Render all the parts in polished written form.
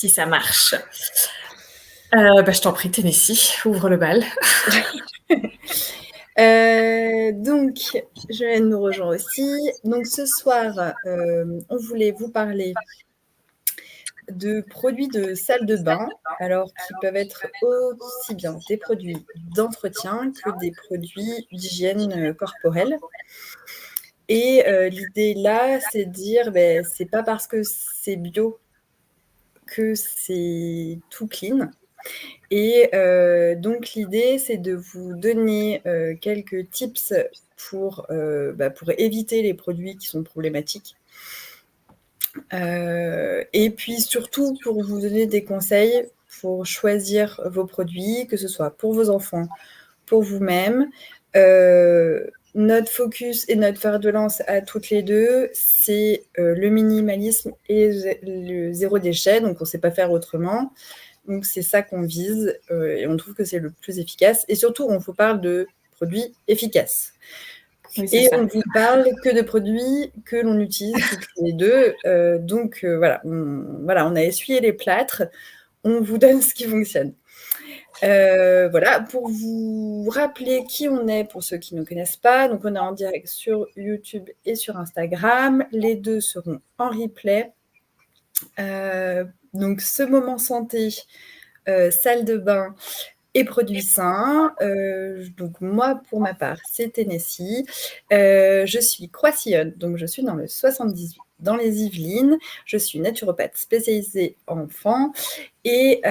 si ça marche. Je t'en prie, Tennessee, ouvre le bal. Donc, Joël nous rejoint aussi. Donc, ce soir, on voulait vous parler de produits de salle de bain, alors qui peuvent être aussi bien des produits d'entretien que des produits d'hygiène corporelle. Et l'idée là, c'est de dire, c'est pas parce que c'est bio que c'est tout clean. Et donc, l'idée, c'est de vous donner quelques tips pour éviter les produits qui sont problématiques. Et puis, surtout, pour vous donner des conseils pour choisir vos produits, que ce soit pour vos enfants, pour vous-même. Notre focus et notre fer de lance à toutes les deux, c'est le minimalisme et le zéro déchet. Donc, on ne sait pas faire autrement. Donc, c'est ça qu'on vise et on trouve que c'est le plus efficace. Et surtout, on vous parle de produits efficaces. Oui, et on ne vous parle que de produits que l'on utilise toutes les deux. Voilà, on a essuyé les plâtres. On vous donne ce qui fonctionne. Voilà, pour vous rappeler qui on est, pour ceux qui ne nous connaissent pas, donc on est en direct sur YouTube et sur Instagram. Les deux seront en replay. Donc, ce moment santé, salle de bain et produits sains. Donc, moi, pour ma part, c'est Tennessee. Je suis croissillonne, donc je suis dans le 78, dans les Yvelines. Je suis naturopathe spécialisée en enfants et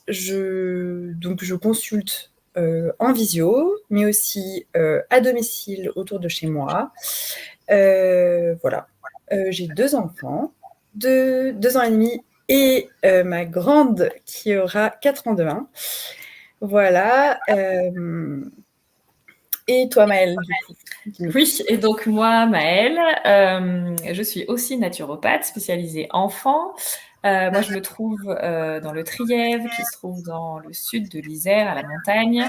je consulte en visio, mais aussi à domicile autour de chez moi. Voilà. J'ai 2 enfants, 2 ans et demi et ma grande qui aura 4 ans demain. Voilà. Et toi, Maëlle, du coup? Oui, et donc moi, Maëlle, je suis aussi naturopathe spécialisée enfants. Moi, je me trouve dans le Trièves, qui se trouve dans le sud de l'Isère, à la montagne.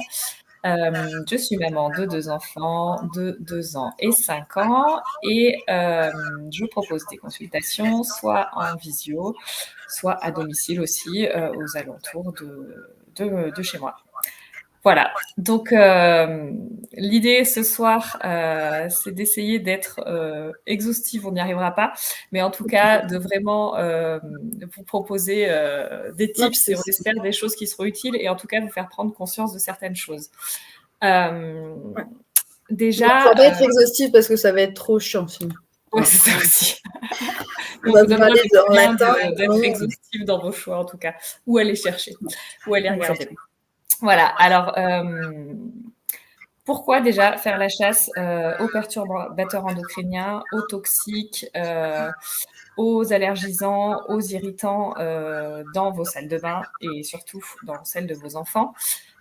Je suis maman de 2 enfants de 2 ans et 5 ans et je propose des consultations soit en visio, soit à domicile aussi, aux alentours de chez moi. Voilà, donc l'idée ce soir, c'est d'essayer d'être exhaustive, on n'y arrivera pas, mais en tout cas de vraiment vous proposer des tips et on espère des choses qui seront utiles et en tout cas vous faire prendre conscience de certaines choses. Déjà... Ça va pas être exhaustif parce que ça va être trop chiant sinon. Ouais, c'est ça aussi. On On va vous vous donnera parler les en moyens latin. d'être exhaustif dans vos choix en tout cas, ou aller chercher, ou aller regarder. Exactement. Voilà, alors... pourquoi déjà faire la chasse aux perturbateurs endocriniens, aux toxiques, aux allergisants, aux irritants dans vos salles de bain et surtout dans celles de vos enfants?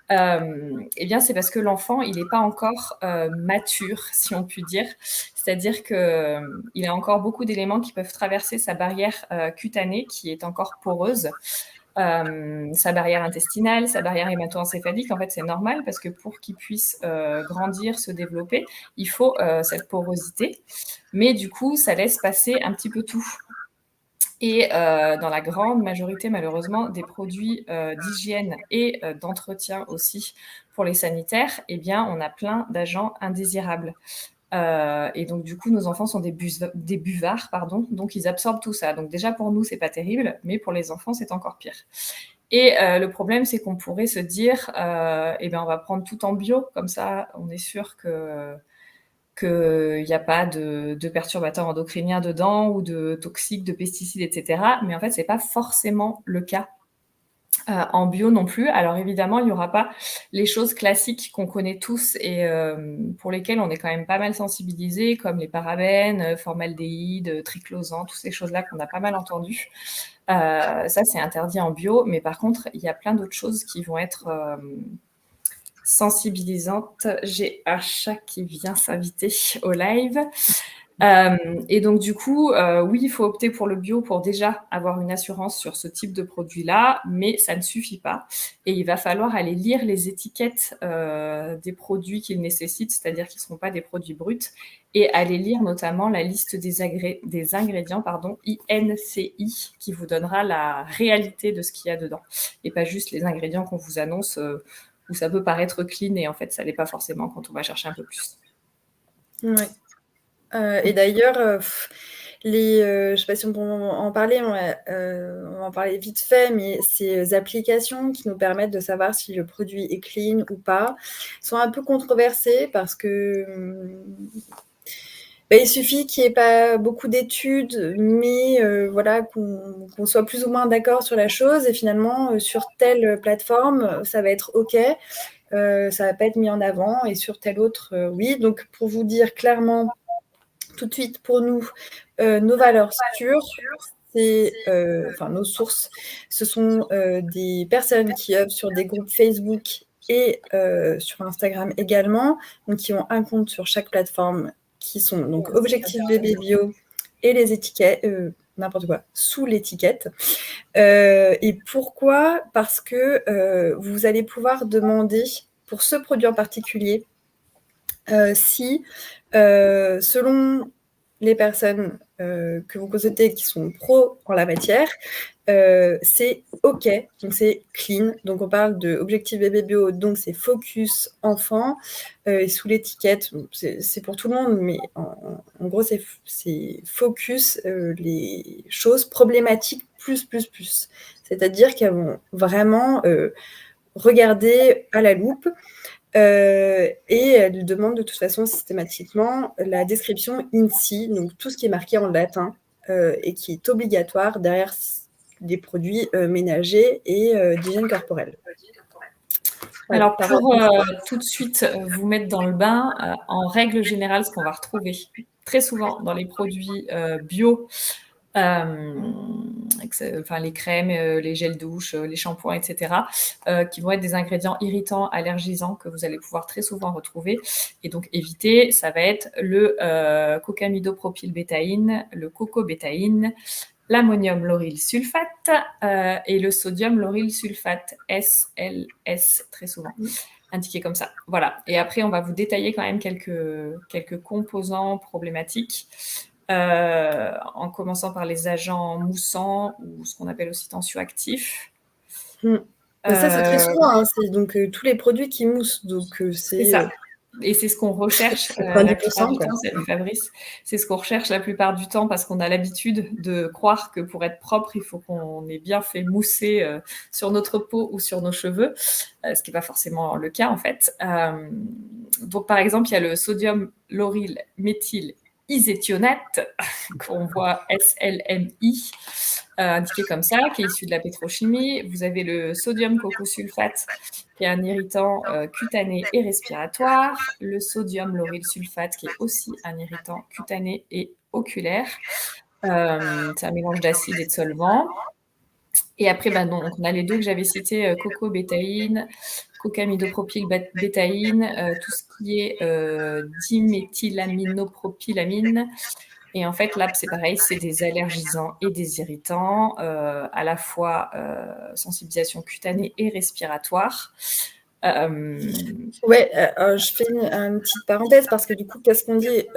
Eh bien, c'est parce que l'enfant, il n'est pas encore mature, si on peut dire. C'est-à-dire qu'il a encore beaucoup d'éléments qui peuvent traverser sa barrière cutanée, qui est encore poreuse. Sa barrière intestinale, sa barrière hémato-encéphalique, en fait, c'est normal parce que pour qu'il puisse grandir, se développer, il faut cette porosité. Mais du coup, ça laisse passer un petit peu tout. Et dans la grande majorité, malheureusement, des produits d'hygiène et d'entretien aussi pour les sanitaires, eh bien, on a plein d'agents indésirables. Et donc, du coup, nos enfants sont des buvards, donc ils absorbent tout ça. Donc déjà, pour nous, c'est pas terrible, mais pour les enfants, c'est encore pire. Et le problème, c'est qu'on pourrait se dire, on va prendre tout en bio, comme ça, on est sûr qu'il n'y a pas de perturbateurs endocriniens dedans ou de toxiques, de pesticides, etc. Mais en fait, c'est pas forcément le cas en bio non plus. Alors évidemment, il n'y aura pas les choses classiques qu'on connaît tous et pour lesquelles on est quand même pas mal sensibilisés, comme les parabènes, formaldéhyde, triclosan, toutes ces choses-là qu'on a pas mal entendues. Ça, c'est interdit en bio, mais par contre, il y a plein d'autres choses qui vont être sensibilisantes. J'ai un chat qui vient s'inviter au live. Et donc du coup, oui, il faut opter pour le bio pour déjà avoir une assurance sur ce type de produit-là, mais ça ne suffit pas. Et il va falloir aller lire les étiquettes des produits qu'ils nécessitent, c'est-à-dire qu'ils ne seront pas des produits bruts, et aller lire notamment la liste des ingrédients, INCI, qui vous donnera la réalité de ce qu'il y a dedans, et pas juste les ingrédients qu'on vous annonce, où ça peut paraître clean, et en fait, ça l'est pas forcément quand on va chercher un peu plus. Ouais. Et d'ailleurs, je sais pas si on peut en parler, on va en parler vite fait, mais ces applications qui nous permettent de savoir si le produit est clean ou pas sont un peu controversées parce que il suffit qu'il n'y ait pas beaucoup d'études, mais voilà, qu'on soit plus ou moins d'accord sur la chose et finalement, sur telle plateforme, ça va être OK. Ça va pas être mis en avant et sur telle autre, oui. Donc pour vous dire clairement tout de suite, pour nous, nos valeurs sûres, c'est, enfin nos sources, ce sont des personnes qui œuvrent sur des groupes Facebook et sur Instagram également, donc qui ont un compte sur chaque plateforme, qui sont donc Objectif Bébé Bio et les étiquettes, n'importe quoi, sous l'étiquette. Et pourquoi ? Parce que vous allez pouvoir demander pour ce produit en particulier si, selon les personnes que vous consultez qui sont pros en la matière, c'est OK, donc c'est clean. Donc on parle de Objectif Bébé Bio, donc c'est focus enfant, et sous l'étiquette, c'est pour tout le monde, mais en gros c'est focus les choses problématiques plus. C'est-à-dire qu'elles vont vraiment regarder à la loupe. Et elle demande de toute façon systématiquement la description INSI, donc tout ce qui est marqué en latin et qui est obligatoire derrière des produits ménagers et d'hygiène corporelle. Voilà, alors pour tout de suite vous mettre dans le bain, en règle générale, ce qu'on va retrouver très souvent dans les produits bio, enfin les crèmes, les gels douche, les shampoings, etc., qui vont être des ingrédients irritants, allergisants que vous allez pouvoir très souvent retrouver. Et donc éviter, ça va être le cocamidopropylbétaïne, le cocobétaïne, l'ammonium lauryl sulfate et le sodium lauryl sulfate, SLS, très souvent indiqué comme ça. Voilà. Et après, on va vous détailler quand même quelques composants problématiques. En commençant par les agents moussants ou ce qu'on appelle aussi tensioactifs. Ça, c'est très souvent, hein, c'est donc tous les produits qui moussent. Donc, c'est ça. Et c'est ce qu'on recherche la plupart du temps, salut Fabrice. C'est ce qu'on recherche la plupart du temps parce qu'on a l'habitude de croire que pour être propre, il faut qu'on ait bien fait mousser sur notre peau ou sur nos cheveux, ce qui n'est pas forcément le cas en fait. Donc par exemple, il y a le sodium lauryl méthyl iséthionate, qu'on voit SLMI, indiqué comme ça, qui est issu de la pétrochimie. Vous avez le sodium cocosulfate, qui est un irritant cutané et respiratoire. Le sodium lauryl sulfate, qui est aussi un irritant cutané et oculaire. C'est un mélange d'acide et de solvant. Et après, donc, on a les deux que j'avais cités, cocobétaïne, cocamidopropylbétaïne, tout ce qui est diméthylaminopropylamine. Et en fait, là, c'est pareil, c'est des allergisants et des irritants, à la fois sensibilisation cutanée et respiratoire. Ouais, je fais une petite parenthèse parce que du coup, qu'est-ce qu'on dit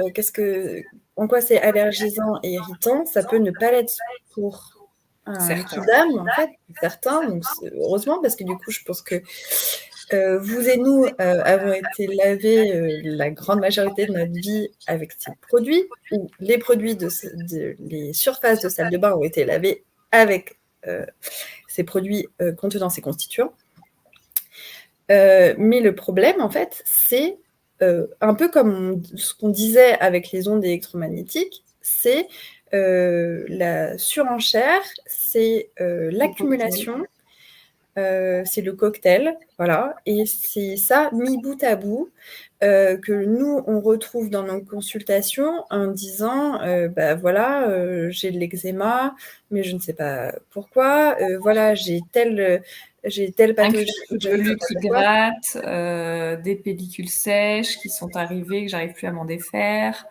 en quoi c'est allergisant et irritant? Ça peut ne pas l'être pour un kidam, en fait, certains. Donc, heureusement, parce que du coup, je pense que vous et nous avons été lavés la grande majorité de notre vie avec ces produits, ou les produits les surfaces de salle de bain ont été lavées avec ces produits contenant ces constituants. Mais le problème, en fait, c'est un peu comme ce qu'on disait avec les ondes électromagnétiques, c'est la surenchère, c'est l'accumulation, c'est le cocktail, voilà. Et c'est ça, mis bout à bout, que nous, on retrouve dans nos consultations en disant, voilà, j'ai de l'eczéma, mais je ne sais pas pourquoi, voilà, j'ai telle pathologie. Un chevelu qui gratte, des pellicules sèches qui sont arrivées, que j'arrive plus à m'en défaire.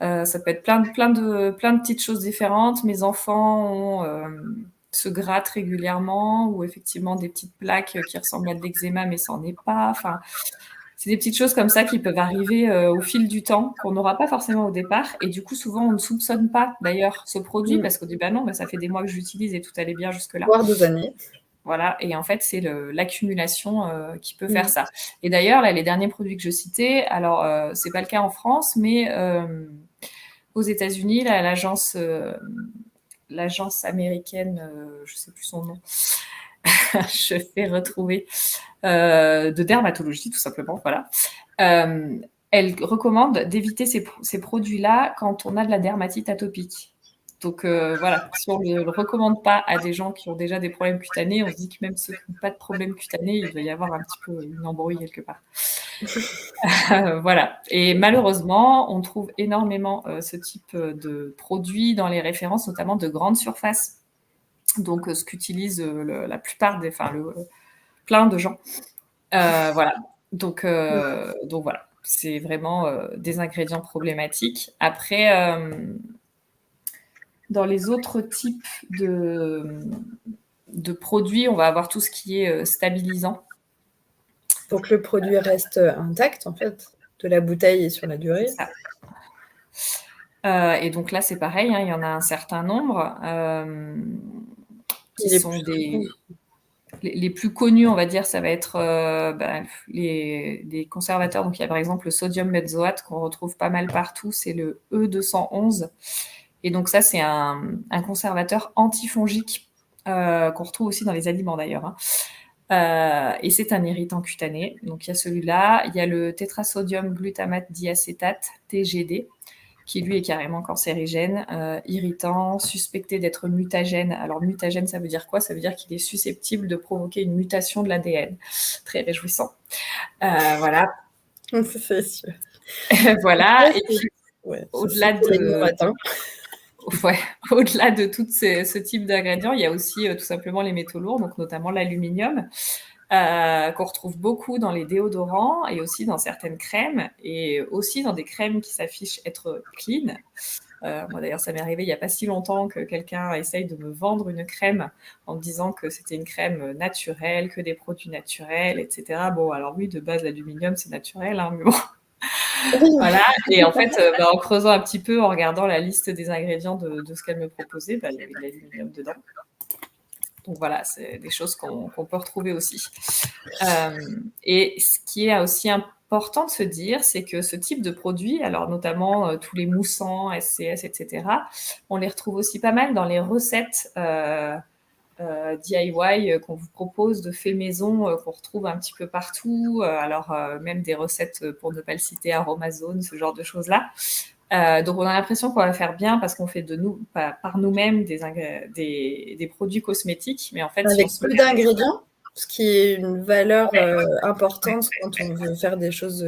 Ça peut être plein de petites choses différentes. Mes enfants se grattent régulièrement, ou effectivement des petites plaques qui ressemblent à de l'eczéma, mais ça n'en est pas. Enfin, c'est des petites choses comme ça qui peuvent arriver au fil du temps, qu'on n'aura pas forcément au départ. Et du coup, souvent, on ne soupçonne pas d'ailleurs ce produit, parce qu'on dit bah non, bah, ça fait des mois que j'utilise et tout allait bien jusque-là. Voire 2 années. Voilà, et en fait, c'est l'accumulation qui peut faire ça. Et d'ailleurs, là, les derniers produits que je citais, alors c'est pas le cas en France, mais aux États-Unis, là, l'agence américaine, je sais plus son nom, je vais retrouver, de dermatologie, tout simplement, voilà. Elle recommande d'éviter ces produits-là quand on a de la dermatite atopique. Donc voilà, si on ne le recommande pas à des gens qui ont déjà des problèmes cutanés, on se dit que même ceux qui n'ont pas de problème cutané, il doit y avoir un petit peu une embrouille quelque part. Voilà. Et malheureusement, on trouve énormément ce type de produits dans les références, notamment de grandes surfaces. Donc ce qu'utilisent la plupart plein de gens. Voilà. Donc voilà. C'est vraiment des ingrédients problématiques. Après, dans les autres types de produits, on va avoir tout ce qui est stabilisant. Pour que le produit reste intact, en fait, de la bouteille et sur la durée. C'est ça. Et donc là, c'est pareil, hein, il y en a un certain nombre qui sont les plus connus, on va dire, ça va être les conservateurs. Donc il y a par exemple le sodium benzoate qu'on retrouve pas mal partout, c'est le E211. Et donc ça, c'est un conservateur antifongique qu'on retrouve aussi dans les aliments d'ailleurs. Hein. Et c'est un irritant cutané. Donc il y a celui-là. Il y a le tétrasodium glutamate diacétate, TGD, qui lui est carrément cancérigène, irritant, suspecté d'être mutagène. Alors mutagène, ça veut dire quoi? Ça veut dire qu'il est susceptible de provoquer une mutation de l'ADN. Très réjouissant. Voilà. C'est sûr. Voilà. Et puis, au-delà de... Ouais, au-delà de tout ce type d'ingrédients, il y a aussi tout simplement les métaux lourds, donc notamment l'aluminium, qu'on retrouve beaucoup dans les déodorants et aussi dans certaines crèmes, et aussi dans des crèmes qui s'affichent être clean. Moi d'ailleurs, ça m'est arrivé il n'y a pas si longtemps que quelqu'un essaye de me vendre une crème en me disant que c'était une crème naturelle, que des produits naturels, etc. Bon, alors oui, de base, l'aluminium, c'est naturel, hein, mais bon... Voilà, et en fait, en creusant un petit peu, en regardant la liste des ingrédients de ce qu'elle me proposait, il y avait de l'aluminium dedans. Donc voilà, c'est des choses qu'on peut retrouver aussi. Et ce qui est aussi important de se dire, c'est que ce type de produits, alors notamment tous les moussants, SCS, etc., on les retrouve aussi pas mal dans les recettes DIY qu'on vous propose de fait maison, qu'on retrouve un petit peu partout. Alors même des recettes, pour ne pas le citer, Aromazone, ce genre de choses-là. Donc on a l'impression qu'on va faire bien parce qu'on fait par nous-mêmes des produits cosmétiques, mais en fait, avec peu d'ingrédients, ce qui est une valeur importante quand on veut faire des choses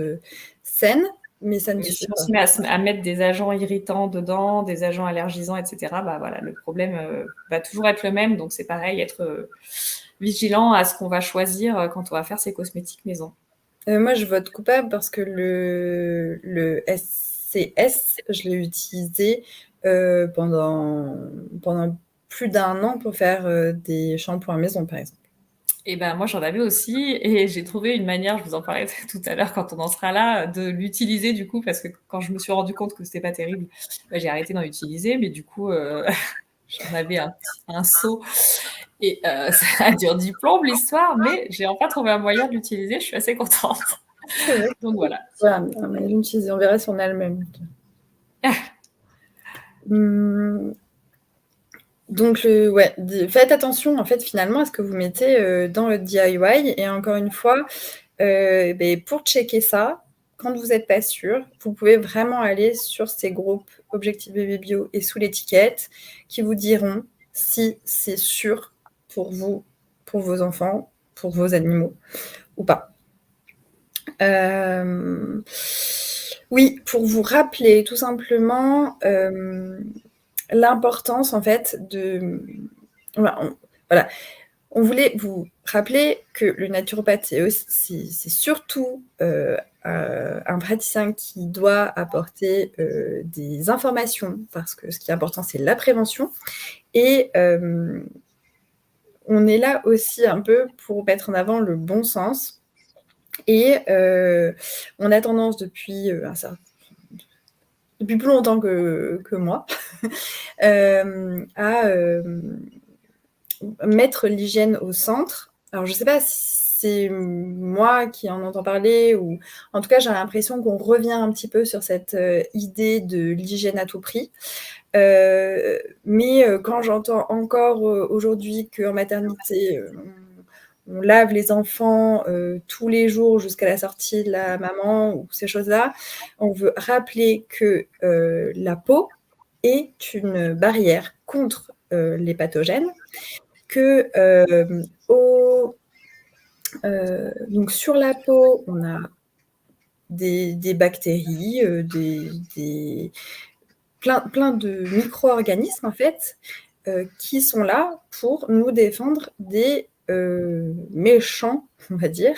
saines, mais ça ne suffit pas. Si on se met à mettre des agents irritants dedans, des agents allergisants, etc., voilà, le problème va toujours être le même. Donc c'est pareil, être vigilant à ce qu'on va choisir quand on va faire ses cosmétiques maison. Moi, je vote coupable parce que le SCS, je l'ai utilisé pendant plus d'1 an pour faire des shampoings maison, par exemple. Et ben moi j'en avais aussi, et j'ai trouvé une manière, je vous en parlais tout à l'heure quand on en sera là, de l'utiliser du coup, parce que quand je me suis rendu compte que c'était pas terrible, j'ai arrêté d'en utiliser, mais du coup j'en avais un seau, et ça a duré du plomb l'histoire, mais j'ai enfin trouvé un moyen de l'utiliser, je suis assez contente. Donc voilà. Voilà, on verra si on a le même. Donc, faites attention, en fait, finalement, à ce que vous mettez dans le DIY. Et encore une fois, pour checker ça, quand vous n'êtes pas sûr, vous pouvez vraiment aller sur ces groupes Objectif Bébé Bio et sous l'étiquette qui vous diront si c'est sûr pour vous, pour vos enfants, pour vos animaux ou pas. Oui, pour vous rappeler tout simplement l'importance, en fait, voilà. On voulait vous rappeler que le naturopathe, c'est surtout un praticien qui doit apporter des informations, parce que ce qui est important, c'est la prévention. Et on est là aussi un peu pour mettre en avant le bon sens. Et on a tendance depuis plus longtemps que moi à mettre l'hygiène au centre. Alors, je ne sais pas si c'est moi qui en entends parler, ou en tout cas, j'ai l'impression qu'on revient un petit peu sur cette idée de l'hygiène à tout prix. Mais quand j'entends encore aujourd'hui qu'en maternité, on lave les enfants tous les jours jusqu'à la sortie de la maman ou ces choses-là, on veut rappeler que la peau est une barrière contre les pathogènes, que donc sur la peau, on a des bactéries, plein de micro-organismes en fait, qui sont là pour nous défendre des méchants, on va dire.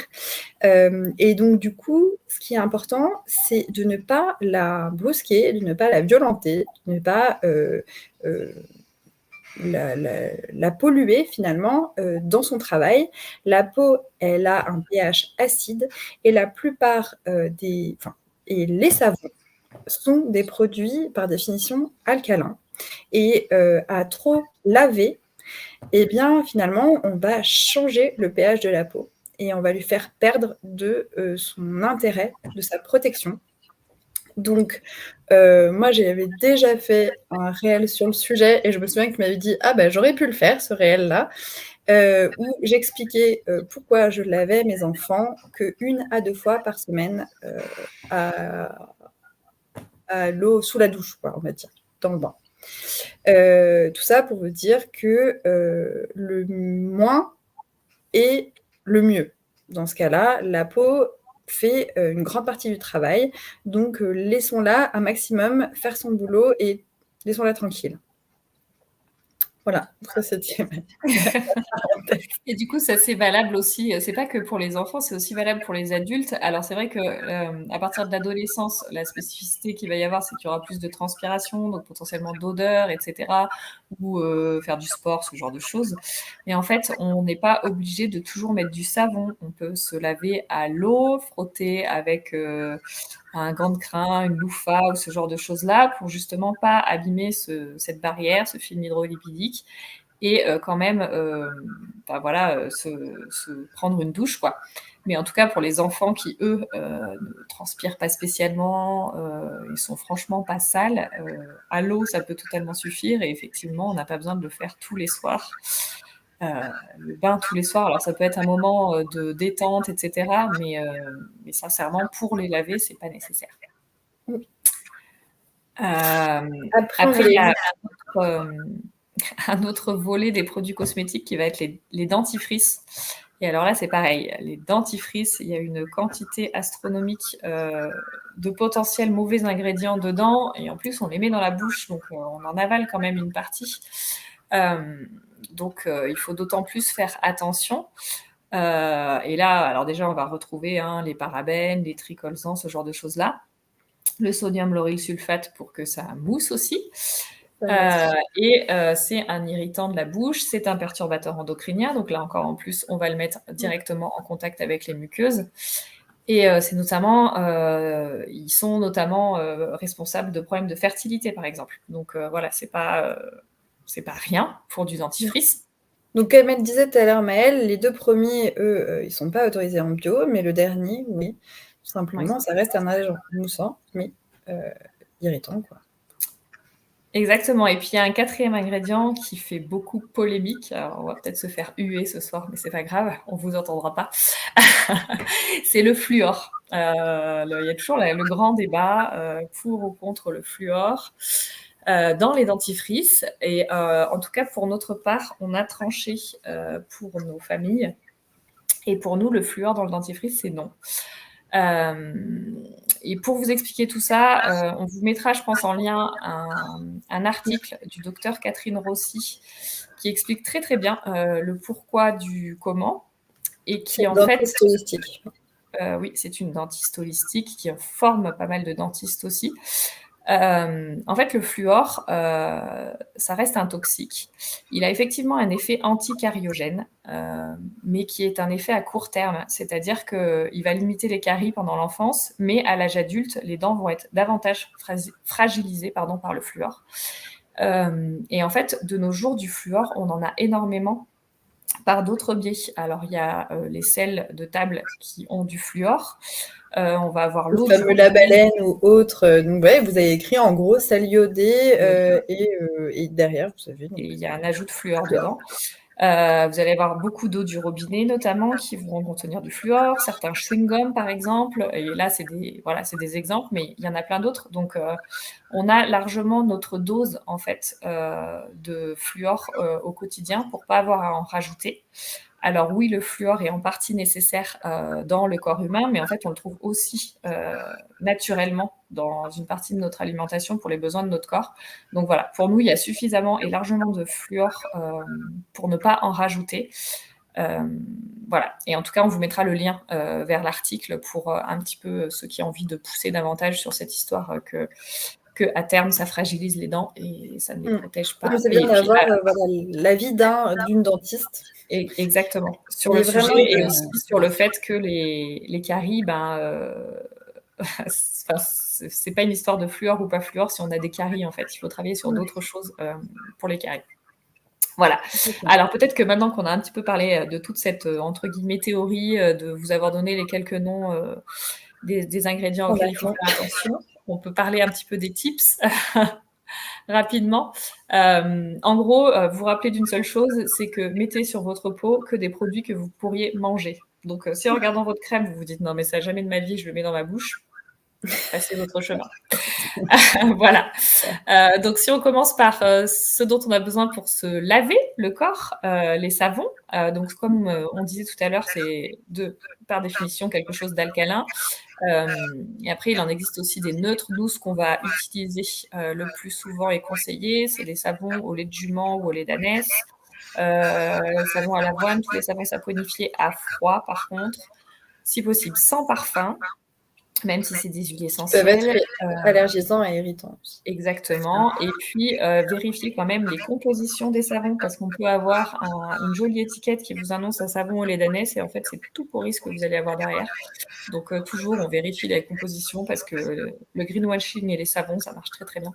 Et donc du coup, ce qui est important, c'est de ne pas la brusquer, de ne pas la violenter, de ne pas la polluer finalement dans son travail. La peau, elle a un pH acide, et la plupart et les savons sont des produits par définition alcalins. Et à trop laver, eh bien finalement, on va changer le pH de la peau et on va lui faire perdre de son intérêt, de sa protection. Donc, moi, j'avais déjà fait un réel sur le sujet, et je me souviens que tu m'avais dit: «Ah bah, j'aurais pu le faire, ce réel-là», où j'expliquais pourquoi je lavais mes enfants qu'1 à 2 fois par semaine à l'eau sous la douche, quoi, on va dire, dans le bain. Tout ça pour vous dire que le moins est le mieux. Dans ce cas-là, la peau fait une grande partie du travail, donc laissons-la un maximum faire son boulot et laissons-la tranquille. Voilà, ça c'était Et du coup, ça c'est valable aussi, c'est pas que pour les enfants, c'est aussi valable pour les adultes. Alors c'est vrai que, à partir de l'adolescence, la spécificité qu'il va y avoir, c'est qu'il y aura plus de transpiration, donc potentiellement d'odeur, et cetera, ou faire du sport, ce genre de choses. Mais en fait, on n'est pas obligé de toujours mettre du savon. On peut se laver à l'eau, frotter avec un gant de crin, une loofah ou ce genre de choses-là, pour justement pas abîmer cette barrière, ce film hydrolipidique, et quand même se prendre une douche, quoi. Mais en tout cas, pour les enfants qui, eux, ne transpirent pas spécialement, ils sont franchement pas sales, à l'eau, ça peut totalement suffire, et effectivement, on n'a pas besoin de le faire tous les soirs. Le bain tous les soirs, alors ça peut être un moment de détente, et cetera, mais sincèrement, pour les laver, c'est pas nécessaire. Oui. Après, il y a un autre volet des produits cosmétiques qui va être les dentifrices. Et alors là, c'est pareil. Les dentifrices, il y a une quantité astronomique de potentiels mauvais ingrédients dedans. Et en plus, on les met dans la bouche, donc on en avale quand même une partie. Donc, il faut d'autant plus faire attention. Et là, alors déjà, on va retrouver les parabènes, les tricolzans, ce genre de choses-là. Le sodium lauryl sulfate pour que ça mousse aussi. C'est un irritant de la bouche, c'est un perturbateur endocrinien, donc là encore en plus on va le mettre directement en contact avec les muqueuses, et c'est notamment ils sont notamment responsables de problèmes de fertilité par exemple, donc voilà, c'est pas rien pour du dentifrice. Donc comme elle disait tout à l'heure Maëlle, les 2 premiers, eux, ils sont pas autorisés en bio, mais le dernier, oui. Tout simplement, ça reste un agent moussant, mais irritant, quoi. Exactement. Et puis il y a un 4e ingrédient qui fait beaucoup polémique. Alors, on va peut-être se faire huer ce soir, mais c'est pas grave, on vous entendra pas. C'est le fluor. Il y a toujours le grand débat pour ou contre le fluor dans les dentifrices. Et en tout cas, pour notre part, on a tranché pour nos familles. Et pour nous, le fluor dans le dentifrice, c'est non. Et pour vous expliquer tout ça, on vous mettra, je pense, en lien un article du docteur Catherine Rossi qui explique très bien le pourquoi du comment, et qui en fait... Holistique. Oui, c'est une dentiste holistique qui forme pas mal de dentistes aussi. En fait, le fluor, ça reste un toxique. Il a effectivement un effet anticariogène, mais qui est un effet à court terme. C'est-à-dire qu'il va limiter les caries pendant l'enfance, mais à l'âge adulte, les dents vont être davantage fragilisées par le fluor. Et en fait, de nos jours, du fluor, on en a énormément par d'autres biais. Alors, il y a les sels de table qui ont du fluor. On va avoir Le l'eau du fameux robinet. La Baleine ou autre. Donc, ouais, vous avez écrit en gros sel iodé et derrière, vous savez. Donc, Et il y a un ajout de fluor dedans. Vous allez avoir beaucoup d'eau du robinet notamment qui vont contenir du fluor, certains chewing-gums par exemple, et là c'est des exemples, mais il y en a plein d'autres. Donc on a largement notre dose en fait de fluor au quotidien pour pas avoir à en rajouter. Alors oui, le fluor est en partie nécessaire dans le corps humain, mais en fait on le trouve aussi naturellement dans une partie de notre alimentation pour les besoins de notre corps. Donc voilà, pour nous il y a suffisamment et largement de fluor pour ne pas en rajouter. Voilà. Et en tout cas, on vous mettra le lien vers l'article pour un petit peu ceux qui ont envie de pousser davantage sur cette histoire que à terme, ça fragilise les dents et ça ne les protège pas. c'est bien Et puis, d'avoir l'avis d'une dentiste. exactement. Sur Mais le sujet vraiment, et aussi sur le fait que les caries, c'est pas une histoire de fluor ou pas fluor si on a des caries en fait. Il faut travailler sur d'autres choses pour les caries. Voilà. Alors peut-être que maintenant qu'on a un petit peu parlé de toute cette entre guillemets théorie, de vous avoir donné les quelques noms des ingrédients auxquels il faut faire attention, on peut parler un petit peu des tips rapidement. En gros, vous rappelez d'une seule chose, c'est que mettez sur votre peau que des produits que vous pourriez manger. Donc si en regardant votre crème, vous vous dites non mais ça jamais de ma vie je le mets dans ma bouche, passez votre chemin. Voilà. Donc si on commence par ce dont on a besoin pour se laver le corps, les savons. Donc comme on disait tout à l'heure, c'est par définition quelque chose d'alcalin. Et après, il en existe aussi des neutres. Nous, ce qu'on va utiliser le plus souvent et conseillé, c'est les savons au lait de jument ou au lait d'ânesse, savons à l'avoine, tous les savons saponifiés à froid par contre, si possible sans parfum, même si c'est des huiles peuvent être essentielles. allergisants et irritants aussi. Exactement. Et puis, vérifiez quand même les compositions des savons parce qu'on peut avoir une jolie étiquette qui vous annonce un savon au lait d'ânesse et en fait, c'est tout pourri ce que vous allez avoir derrière. Donc, toujours, on vérifie les compositions parce que le greenwashing et les savons, ça marche très, très bien.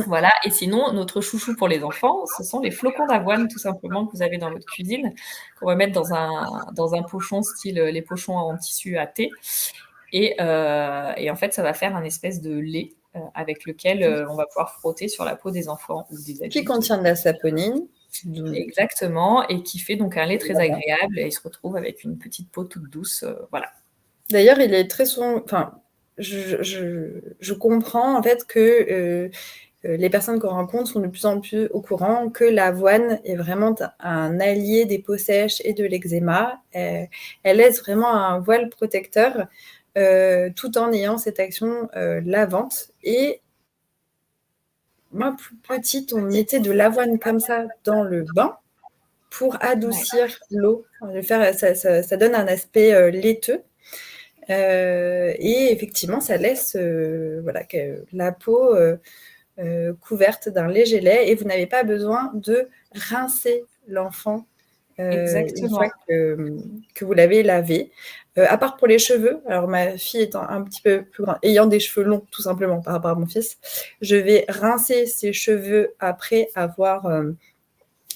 Voilà. Et sinon, notre chouchou pour les enfants, ce sont les flocons d'avoine, tout simplement, que vous avez dans votre cuisine, qu'on va mettre dans un pochon style les pochons en tissu à thé. Et en fait, ça va faire un espèce de lait avec lequel on va pouvoir frotter sur la peau des enfants ou des adultes. Qui contient de la saponine. Exactement, et qui fait donc un lait très agréable et il se retrouve avec une petite peau toute douce. Voilà. D'ailleurs, il est très souvent... Enfin, je comprends en fait que les personnes qu'on rencontre sont de plus en plus au courant que l'avoine est vraiment un allié des peaux sèches et de l'eczéma. Elle laisse vraiment un voile protecteur tout en ayant cette action lavante. Et moi, plus petite, on mettait de l'avoine comme ça dans le bain pour adoucir l'eau. Ça donne un aspect laiteux. Et effectivement, ça laisse la peau couverte d'un léger lait et vous n'avez pas besoin de rincer l'enfant une fois que vous l'avez lavé. À part pour les cheveux, alors ma fille étant un petit peu plus grande, ayant des cheveux longs tout simplement par rapport à mon fils, je vais rincer ses cheveux après avoir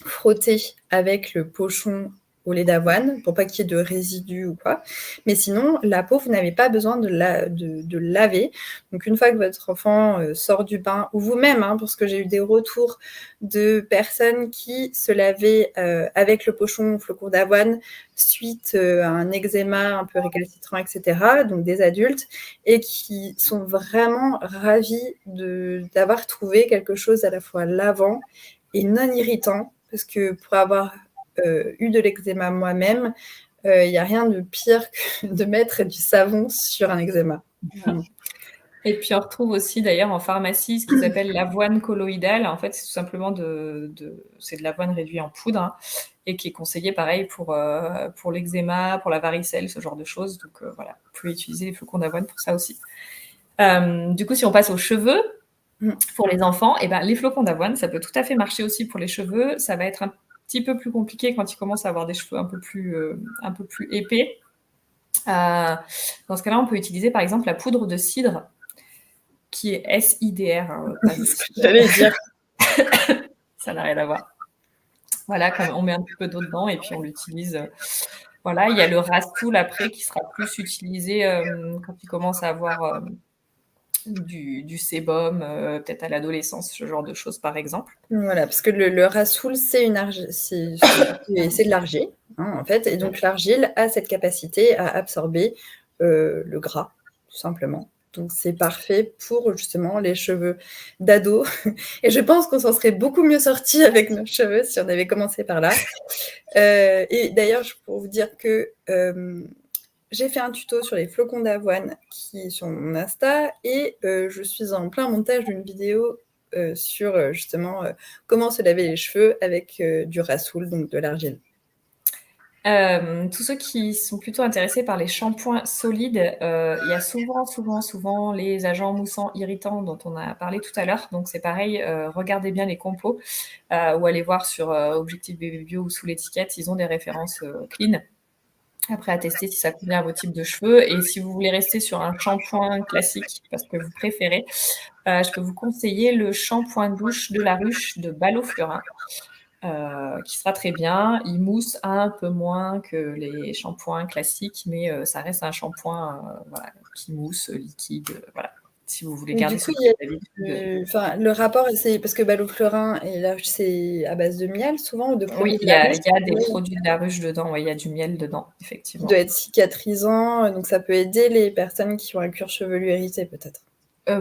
frotté avec le pochon au lait d'avoine pour pas qu'il y ait de résidus ou quoi. Mais sinon, la peau, vous n'avez pas besoin de laver. Donc, une fois que votre enfant sort du bain, ou vous-même, parce que j'ai eu des retours de personnes qui se lavaient avec le pochon au flocon d'avoine suite à un eczéma un peu récalcitrant, etc., donc des adultes, et qui sont vraiment ravis d'avoir trouvé quelque chose à la fois lavant et non irritant, parce que pour avoir eu de l'eczéma moi-même, il n'y a rien de pire que de mettre du savon sur un eczéma. Et puis on retrouve aussi d'ailleurs en pharmacie ce qu'ils appellent l'avoine colloïdale. En fait, c'est tout simplement c'est de l'avoine réduite en poudre, hein, et qui est conseillé pareil pour l'eczéma, pour la varicelle, ce genre de choses. Donc voilà, vous pouvez utiliser les flocons d'avoine pour ça aussi. Du coup, si on passe aux cheveux, pour les enfants, et ben, les flocons d'avoine, ça peut tout à fait marcher aussi pour les cheveux. Ça va être un petit peu plus compliqué quand ils commencent à avoir des cheveux un peu plus épais. Dans ce cas-là, on peut utiliser par exemple la poudre de cidre, qui est SIDR, hein, pas de cidre. J'allais dire. Ça n'a rien à voir. Voilà, on met un petit peu d'eau dedans et puis on l'utilise. Voilà, il y a le Rastool après qui sera plus utilisé quand il commence à avoir du sébum, peut-être à l'adolescence, ce genre de choses par exemple. Voilà, parce que le Rasoul, c'est de l'argile, hein, en fait, et donc l'argile a cette capacité à absorber le gras, tout simplement. Donc c'est parfait pour justement les cheveux d'ado. Et je pense qu'on s'en serait beaucoup mieux sorti avec nos cheveux si on avait commencé par là. Et d'ailleurs, pour vous dire que j'ai fait un tuto sur les flocons d'avoine qui est sur mon Insta et je suis en plein montage d'une vidéo sur justement comment se laver les cheveux avec du Rasoul, donc de l'argile. Tous ceux qui sont plutôt intéressés par les shampoings solides, il y a souvent les agents moussants irritants dont on a parlé tout à l'heure. Donc c'est pareil, regardez bien les compos ou allez voir sur Objectif Bébé Bio ou sous l'étiquette, ils ont des références clean. Après, à tester si ça convient à vos types de cheveux. Et si vous voulez rester sur un shampoing classique, parce que vous préférez, je peux vous conseiller le shampoing douche de la ruche de Balo Fleurin, qui sera très bien. Il mousse un peu moins que les shampoings classiques, mais ça reste un shampoing voilà, qui mousse, liquide. Voilà. Si vous voulez Et garder du coup, ce il y a d'habitude. le rapport, c'est parce que Balo Fleurin, et là, c'est à base de miel souvent, ou de Oui, produits de il y la a, ruche, il y a des produits de la ruche dedans. Ouais, il y a du miel dedans, qui effectivement. doit être cicatrisant, donc ça peut aider les personnes qui ont un cuir chevelu hérissé peut-être.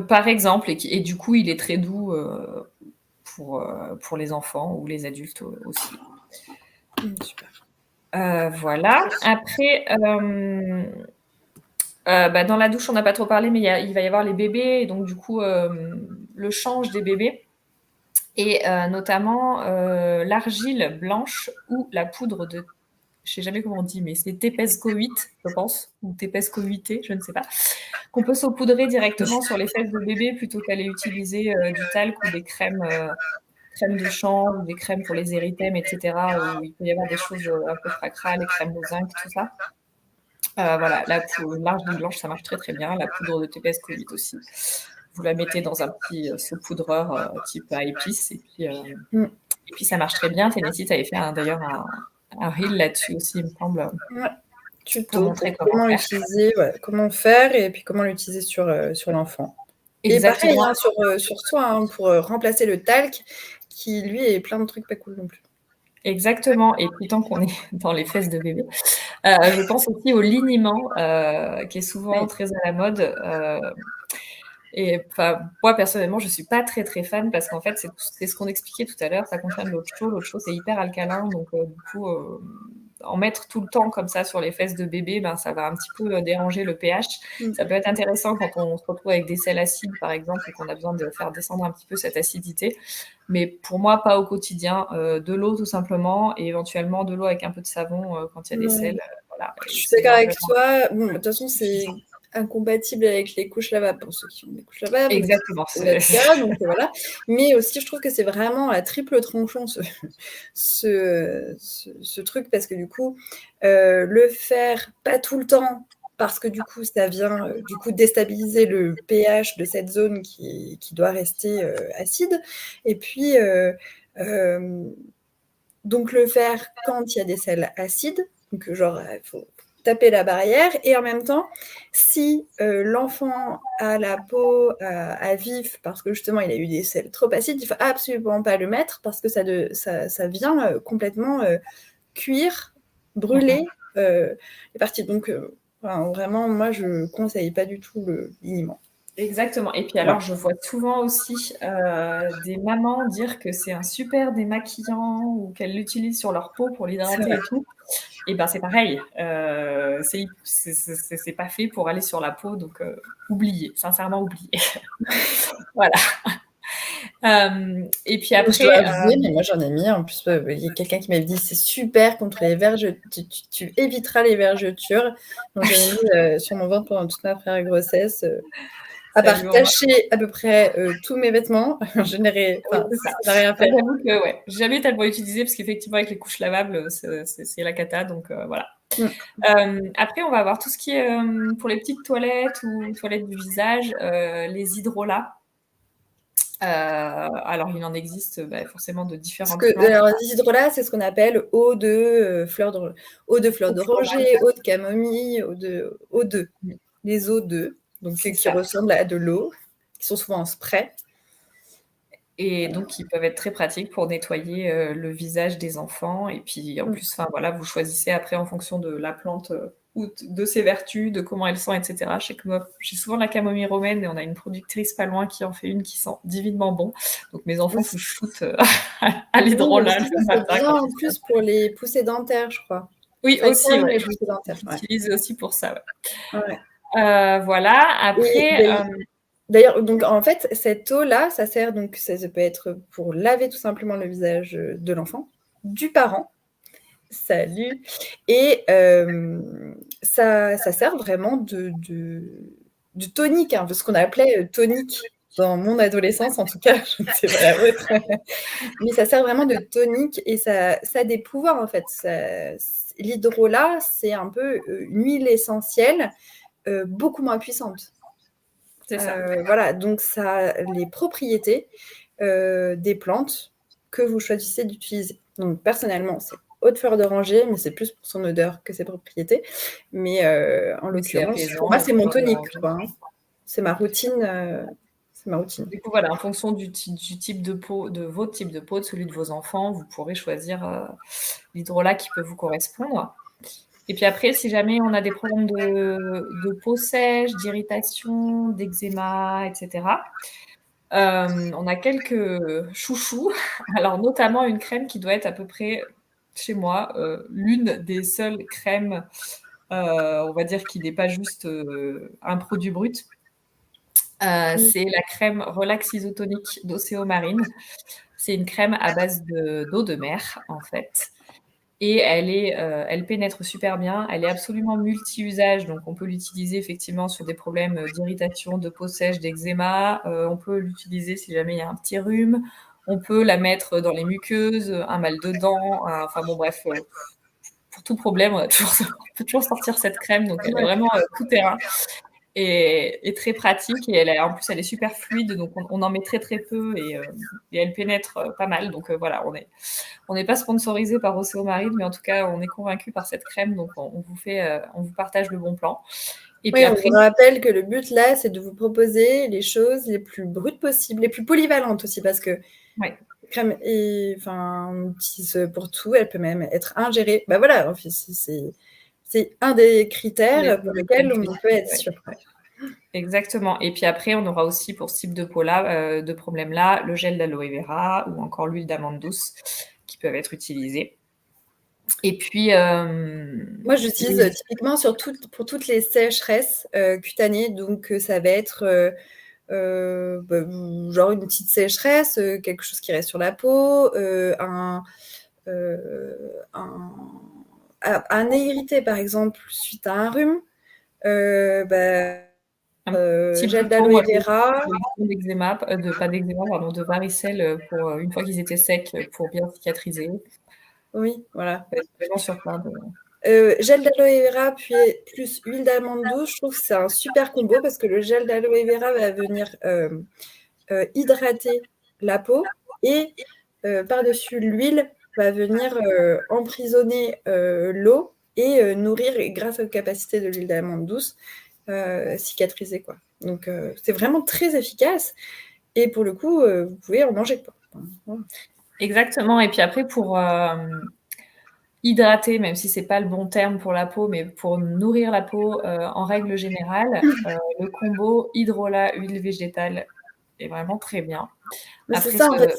Par exemple, et du coup, il est très doux pour les enfants ou les adultes aussi. Super. Voilà. Après, dans la douche, on n'a pas trop parlé, mais il va y avoir les bébés, et donc du coup, le change des bébés, et notamment l'argile blanche ou la poudre de, je sais jamais comment on dit, mais c'est tépescoïte, je pense, ou tépescoïté, je ne sais pas, qu'on peut saupoudrer directement sur les fesses de bébé plutôt qu'aller utiliser du talc ou des crèmes de chanvre ou des crèmes pour les érythèmes, etc., où il peut y avoir des choses un peu cracra, les crèmes au zinc, tout ça. Voilà, l'argile blanche, ça marche très très bien. La poudre de tépescoïde aussi. Vous la mettez dans un petit saupoudreur type à épices, et puis ça marche très bien. Tennessee avait fait d'ailleurs un reel là-dessus aussi, il me semble, Ouais. pour Tuto montrer pour comment comment faire. utiliser, comment faire et puis comment l'utiliser sur l'enfant. Et pareil, Exactement. hein, sur soi, hein, pour remplacer le talc qui, lui, est plein de trucs pas cool non plus. Exactement. Et puis tant qu'on est dans les fesses de bébé, je pense aussi au liniment, qui est souvent Ouais. très à la mode. Et moi, personnellement, je ne suis pas très très fan parce qu'en fait, c'est ce qu'on expliquait tout à l'heure, ça contient de l'eau de chaux. L'eau de chaux, c'est hyper alcalin. Donc, du coup, en mettre tout le temps comme ça sur les fesses de bébé, ben, ça va un petit peu déranger le pH. Ça peut être intéressant quand on se retrouve avec des sels acides, par exemple, et qu'on a besoin de faire descendre un petit peu cette acidité. Mais pour moi, pas au quotidien. De l'eau, tout simplement, et éventuellement de l'eau avec un peu de savon quand il y a des sels. Voilà, Je et suis c'est d'accord avec largement toi. Bon, de toute façon, c'est suffisant. incompatible avec les couches lavables pour ceux qui ont des couches lavables, donc Exactement. c'est notre cas, donc voilà. Mais aussi, je trouve que c'est vraiment à triple tranchant ce truc, parce que du coup, le faire pas tout le temps, parce que du coup, ça vient du coup déstabiliser le pH de cette zone qui doit rester acide. Et puis, donc le faire quand il y a des sels acides, donc genre il faut taper la barrière, et en même temps, si l'enfant a la peau à vif parce que justement il a eu des sels trop acides, il faut absolument pas le mettre parce que ça vient complètement cuire, brûler les parties. Donc vraiment, moi je conseille pas du tout le liniment. Exactement. Et puis Voilà. alors, je vois souvent aussi des mamans dire que c'est un super démaquillant ou qu'elles l'utilisent sur leur peau pour C'est l'hydrater vrai. et tout. Et ben c'est pareil. C'est pas fait pour aller sur la peau, donc oubliez, sincèrement oubliez. Voilà. Et puis Je dois après, avouer, mais moi j'en ai mis. En plus, il y a quelqu'un qui m'avait dit c'est super contre les vergetures. Tu éviteras les vergetures. Donc j'en ai mis sur mon ventre pendant toute ma première grossesse. À ça part lui envoie. tâcher à peu près tous mes vêtements, je n'ai Oui, enfin, c'est ça ça. n'a rien Moi, fait. j'avoue que ouais, j'ai jamais tellement utilisé parce qu'effectivement avec les couches lavables, c'est la cata, donc voilà. Mm. Après, on va avoir tout ce qui est pour les petites toilettes ou toilettes du visage, les hydrolats. Alors, il en existe forcément de différentes plantes. Alors, les hydrolats, c'est ce qu'on appelle eau de fleur Au floral. d'oranger, eau de camomille, eau de, Mm. les eaux de, donc C'est qui ça. ressemblent à de l'eau, qui sont souvent en spray. Et donc, ils peuvent être très pratiques pour nettoyer le visage des enfants. Et puis, en Mm. plus, enfin voilà, vous choisissez après en fonction de la plante ou de ses vertus, de comment elle sent, etc. Je sais que moi, j'ai souvent la camomille romaine et on a une productrice pas loin qui en fait une qui sent divinement bon. Donc, mes enfants se shootent à Oui, l'hydrolat aussi, le c'est matin bien quand en ils se plus lèvent. pour les poussées dentaires, je crois. Oui, Ça aussi, calme ouais. les poussées dentaires. Ouais. J'utilise aussi pour ça, ouais. Ouais. Voilà. Et Après, d'ailleurs, donc en fait, cette eau-là, ça sert donc, ça peut être pour laver tout simplement le visage de l'enfant, du parent. Salut. Et ça sert vraiment de tonique, hein, ce qu'on appelait tonique dans mon adolescence, en tout cas, je ne sais pas la vôtre. Mais ça sert vraiment de tonique et ça a des pouvoirs, en fait. L'hydrolat, c'est un peu une huile essentielle beaucoup moins puissante. c'est ça. Voilà, donc ça a les propriétés des plantes que vous choisissez d'utiliser. Donc personnellement, c'est eau de fleur d'oranger, mais c'est plus pour son odeur que ses propriétés. Mais en Mais c'est l'occurrence, pour apaisant, moi, les c'est mon fleurs tonique, d'oranger. quoi, hein. C'est ma routine. C'est ma routine. Du coup, voilà, en fonction du type de peau, de votre type de peau, de celui de vos enfants, vous pourrez choisir l'hydrolat qui peut vous correspondre. Et puis après, si jamais on a des problèmes de peau sèche, d'irritation, d'eczéma, etc., on a quelques chouchous. Alors, notamment une crème qui doit être à peu près, chez moi, l'une des seules crèmes, on va dire, qui n'est pas juste un produit brut. Mm. C'est la crème Relax Isotonique d'Océo Marine. C'est une crème à base d'eau de mer, en fait. Et elle pénètre super bien. Elle est absolument multi-usage, donc on peut l'utiliser effectivement sur des problèmes d'irritation, de peau sèche, d'eczéma. On peut l'utiliser si jamais il y a un petit rhume. On peut la mettre dans les muqueuses, un mal de dents. Enfin bon, bref, pour tout problème, on peut toujours sortir cette crème. Donc elle est Ouais. vraiment tout terrain et très pratique. Et en plus, elle est super fluide, donc on en met très très peu et elle pénètre pas mal. Donc voilà, on n'est pas sponsorisé par Océo Marine, mais en tout cas, on est convaincu par cette crème, donc on vous partage le bon plan. Et puis Oui, on après, vous rappelle que le but là, c'est de vous proposer les choses les plus brutes possibles, les plus polyvalentes aussi, parce que ouais, crème, enfin, on utilise pour tout, elle peut même être ingérée. Bah voilà, en fait, c'est un des critères pour lesquels on peut être ouais, sûr. ouais. Exactement. Et puis après, on aura aussi pour ce type de peau-là, de problème-là, le gel d'aloe vera ou encore l'huile d'amande douce qui peuvent être utilisées. Et puis, Moi, j'utilise typiquement pour toutes les sécheresses cutanées, donc ça va être genre une petite sécheresse, quelque chose qui reste sur la peau, un nez irrité, par exemple, suite à un rhume. Bah, un type de gel peau, d'aloe moi, vera. d'eczéma, pas d'eczéma, pardon, de varicelle pour une fois qu'ils étaient secs pour bien cicatriser. Oui, voilà. Vraiment sur plein de. Gel d'aloe vera puis plus huile d'amande douce, je trouve que c'est un super combo parce que le gel d'aloe vera va venir hydrater la peau et par-dessus l'huile va venir emprisonner l'eau et nourrir, grâce aux capacités de l'huile d'amande douce, cicatriser, quoi. Donc c'est vraiment très efficace et pour le coup, vous pouvez en manger, quoi. Voilà. Exactement. Et puis après, hydrater, même si c'est pas le bon terme pour la peau, mais pour nourrir la peau, en règle générale, le combo hydrolat huile végétale est vraiment très bien. Mais c'est Après ça, ce en fait,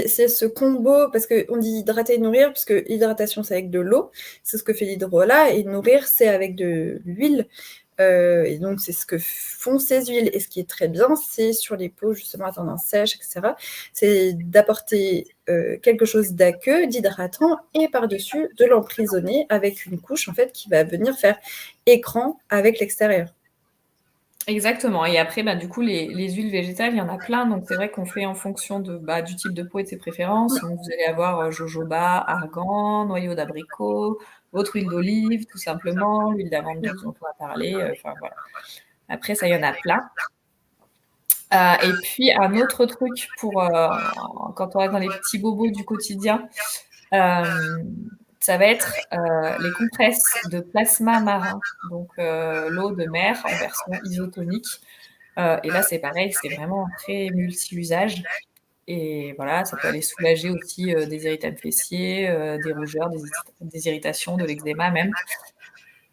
c'est ce combo, parce qu'on dit hydrater et nourrir, parce que hydratation, c'est avec de l'eau, c'est ce que fait l'hydrolat, et nourrir, c'est avec de l'huile. Et donc, c'est ce que font ces huiles. Et ce qui est très bien, c'est sur les peaux, justement, à tendance sèche, etc., c'est d'apporter quelque chose d'aqueux, d'hydratant, et par-dessus, de l'emprisonner avec une couche, en fait, qui va venir faire écran avec l'extérieur. Exactement. Et après, bah, du coup, les huiles végétales, il y en a plein. Donc, c'est vrai qu'on fait en fonction de, bah, du type de peau et de ses préférences. Donc, vous allez avoir jojoba, argan, noyau d'abricot, votre huile d'olive, tout simplement, l'huile d'amande douce dont on a parlé. Enfin, voilà. Après, ça, il y en a plein. Et puis, un autre truc pour quand on reste dans les petits bobos du quotidien, ça va être les compresses de plasma marin. Donc, l'eau de mer en version isotonique. Et là, c'est pareil, c'est vraiment très multi-usage. Et voilà, ça peut aller soulager aussi des érythèmes fessiers, des rougeurs, des irritations, de l'eczéma même.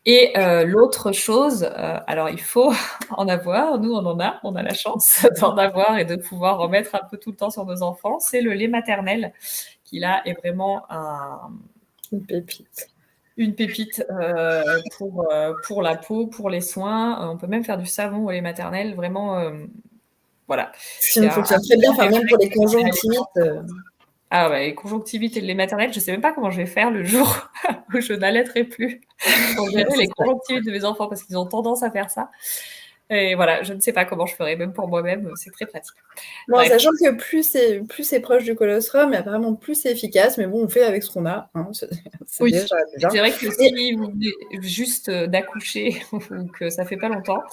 Et l'autre chose, alors il faut en avoir, nous on a la chance d'en avoir et de pouvoir en mettre un peu tout le temps sur nos enfants, c'est le lait maternel qui là est vraiment Une pépite. une pépite pour la peau, pour les soins. On peut même faire du savon au lait maternel, vraiment, voilà. Ce qui C'est me un fonctionne très bien, bon enfin, même pour les réflexe conjonctivites. Ah ouais, les conjonctivites et le lait maternel, je sais même pas comment je vais faire le jour où je n'allaiterai plus pour gérer les conjonctivites de mes enfants parce qu'ils ont tendance à faire ça. Et voilà, je ne sais pas comment je ferai, même pour moi-même, c'est très pratique. Bon, Bref, sachant que plus c'est proche du colostrum, et apparemment plus c'est efficace, mais bon, on fait avec ce qu'on a, hein, c'est oui, déjà bien. c'est vrai que Et si vous venez juste d'accoucher ou que ça fait pas longtemps,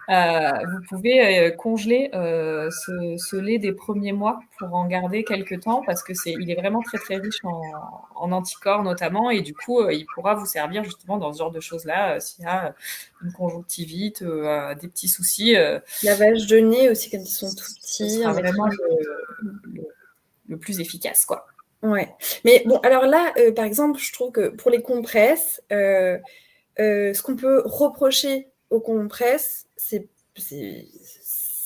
vous pouvez congeler ce lait des premiers mois pour en garder quelques temps parce que il est vraiment très très riche en anticorps notamment et du coup il pourra vous servir justement dans ce genre de choses-là s'il y a une conjonctivite, des petits soucis. lavage de nez aussi, quand ils sont tout Ce petits, sera on mettra vraiment le plus efficace, quoi. ouais. Mais bon, alors là, par exemple, je trouve que pour les compresses, ce qu'on peut reprocher aux compresses, c'est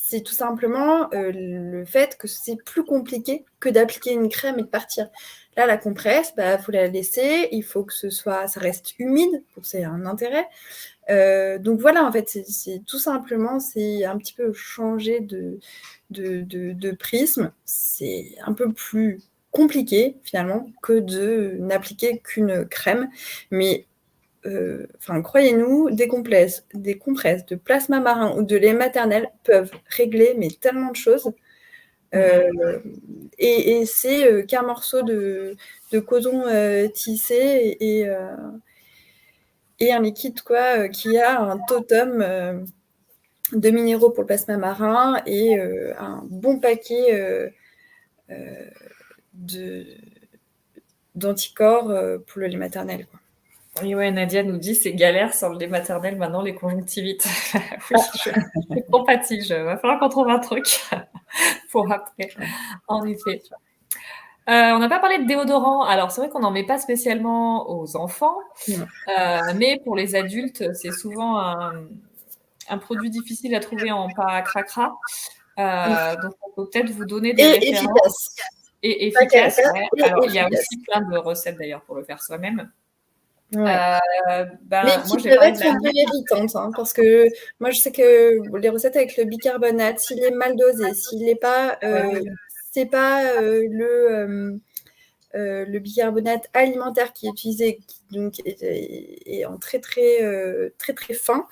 c'est tout simplement, le fait que c'est plus compliqué que d'appliquer une crème et de partir. Là, la compresse, bah, faut la laisser, il faut que ça reste humide, donc c'est un intérêt. Donc voilà, en fait, c'est tout simplement, c'est un petit peu changer de prisme. C'est un peu plus compliqué, finalement, que de n'appliquer qu'une crème. Mais enfin, croyez-nous, des compresses de plasma marin ou de lait maternel peuvent régler mais tellement de choses. Et c'est qu'un morceau de coton tissé et un liquide quoi, qui a un totem de minéraux pour le plasma marin et un bon paquet de, d'anticorps pour le lait maternel. Quoi. Et ouais, Nadia nous dit c'est galère sans le lait maternel maintenant les conjonctivites. Oui, je compatis, va falloir qu'on trouve un truc pour après, en effet. On n'a pas parlé de déodorant. Alors, c'est vrai qu'on n'en met pas spécialement aux enfants, mais pour les adultes, c'est souvent un produit difficile à trouver en pas cracra. Donc, on peut peut-être vous donner des Et références efficace. et Pas efficaces. caraca, Ouais. et Alors, il y a efficace. aussi plein de recettes d'ailleurs pour le faire soi-même. Ouais. Mais Moi, qui je vais peuvent parler de être la un peu mienne. irritantes, hein, parce que moi je sais que les recettes avec le bicarbonate, s'il est mal dosé, s'il n'est pas, c'est pas le bicarbonate alimentaire qui est utilisé, qui donc est en très très fin,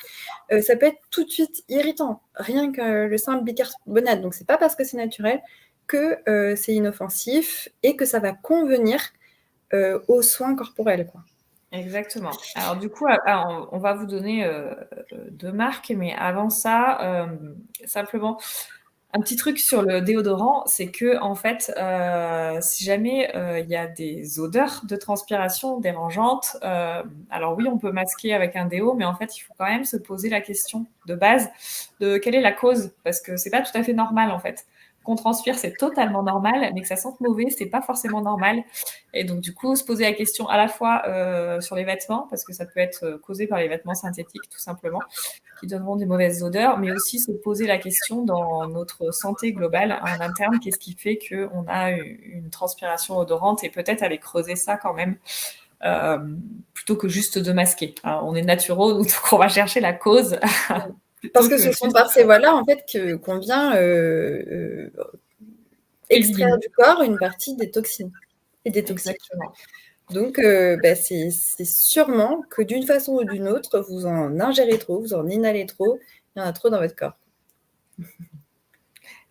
ça peut être tout de suite irritant. Rien que le simple bicarbonate. Donc c'est pas parce que c'est naturel que c'est inoffensif et que ça va convenir aux soins corporels, quoi. Exactement. Alors du coup, on va vous donner 2 marques, mais avant ça, simplement un petit truc sur le déodorant, c'est que en fait, si jamais, il y a des odeurs de transpiration dérangeantes, alors oui, on peut masquer avec un déo, mais en fait, il faut quand même se poser la question de base de quelle est la cause? Parce que c'est pas tout à fait normal, en fait. qu'on transpire, c'est totalement normal, mais que ça sente mauvais, c'est pas forcément normal. Et donc, du coup, se poser la question à la fois sur les vêtements, parce que ça peut être causé par les vêtements synthétiques, tout simplement, qui donneront des mauvaises odeurs, mais aussi se poser la question dans notre santé globale en interne, qu'est-ce qui fait qu'on a une transpiration odorante, et peut-être aller creuser ça quand même, plutôt que juste de masquer. Alors, on est naturaux, donc on va chercher la cause. Parce que ce sont par ces voies-là, en fait, qu'on vient extraire du corps une partie des toxines et des toxiques. Exactement. Donc, c'est sûrement que d'une façon ou d'une autre, vous en ingérez trop, vous en inhalez trop, il y en a trop dans votre corps.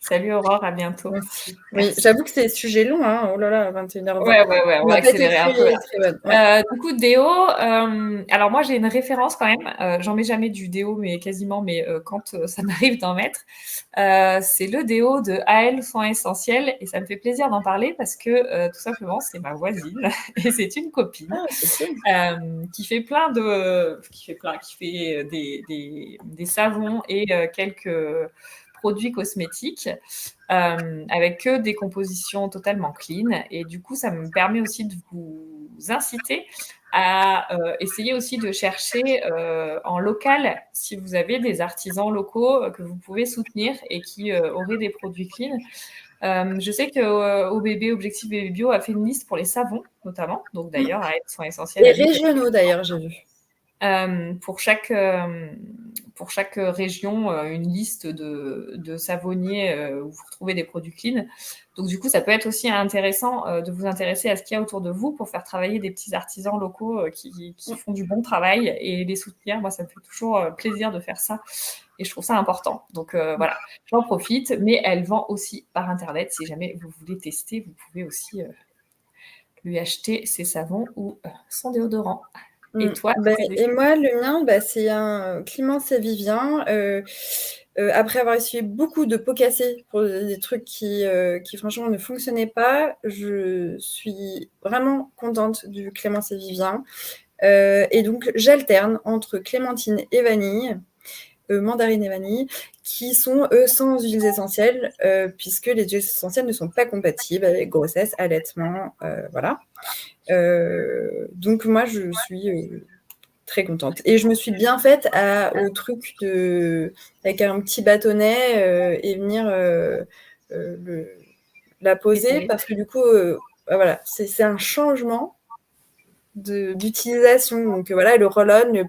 Salut Aurore, à bientôt. Merci. Oui, j'avoue que c'est sujet long, hein. Oh là là, 21h20. Ouais, on va accélérer un peu. Très bonne. Ouais. Du coup, déo, alors moi j'ai une référence quand même, j'en mets jamais du déo, mais quasiment, mais quand ça m'arrive d'en mettre, c'est le déo de AL Soins Essentiels, et ça me fait plaisir d'en parler parce que tout simplement c'est ma voisine et c'est une copine qui fait des savons et quelques produits cosmétiques avec que des compositions totalement clean. Et du coup, ça me permet aussi de vous inciter à essayer aussi de chercher en local si vous avez des artisans locaux que vous pouvez soutenir et qui auraient des produits clean. Je sais que OBB, Objectif Bébé Bio, a fait une liste pour les savons, notamment. Donc d'ailleurs, elles sont essentielles. Et régionaux, d'ailleurs, j'ai vu. Pour chaque région, une liste de savonniers où vous retrouvez des produits clean. Donc, du coup, ça peut être aussi intéressant de vous intéresser à ce qu'il y a autour de vous pour faire travailler des petits artisans locaux qui font du bon travail et les soutenir. Moi, ça me fait toujours plaisir de faire ça et je trouve ça important. Donc, voilà, j'en profite. Mais elle vend aussi par Internet. Si jamais vous voulez tester, vous pouvez aussi lui acheter ses savons ou son déodorant. Et toi, et moi, le mien, c'est un Clémence et Vivien. Après avoir essuyé beaucoup de pots cassés pour des trucs qui franchement ne fonctionnaient pas, je suis vraiment contente du Clémence et Vivien. Et donc, j'alterne entre clémentine et vanille, mandarine et vanille, qui sont, eux, sans huiles essentielles, puisque les huiles essentielles ne sont pas compatibles avec grossesse, allaitement, voilà. Donc moi, je suis très contente. Et je me suis bien faite au truc avec un petit bâtonnet et venir la poser, parce que du coup, voilà, c'est un changement d'utilisation. Donc voilà, le roll-on,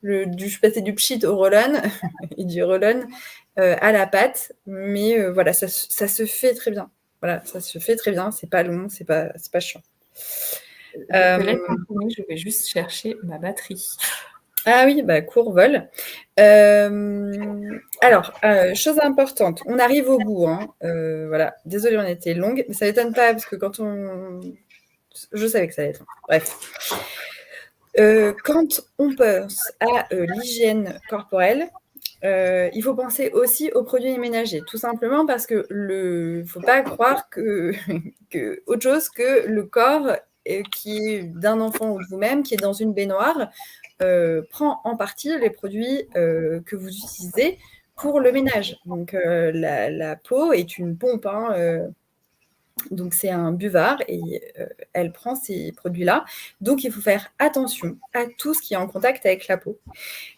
je suis passée du pchit au roll-on et du roll-on à la pâte. Mais voilà, ça se fait très bien. Voilà, ça se fait très bien. C'est pas long, c'est pas chiant. Je te laisse continuer, je vais juste chercher ma batterie. Ah oui, court vol. Alors, chose importante, on arrive au bout. Hein. Voilà, désolée, on était longue, mais ça m'étonne pas parce que je savais que ça allait être long. Bref. Quand on pense à l'hygiène corporelle, il faut penser aussi aux produits ménagers, tout simplement parce que ne faut pas croire que autre chose que le corps qui est d'un enfant ou de vous-même, qui est dans une baignoire, prend en partie les produits que vous utilisez pour le ménage. Donc, la peau est une pompe, hein, donc c'est un buvard et elle prend ces produits-là. Donc, il faut faire attention à tout ce qui est en contact avec la peau.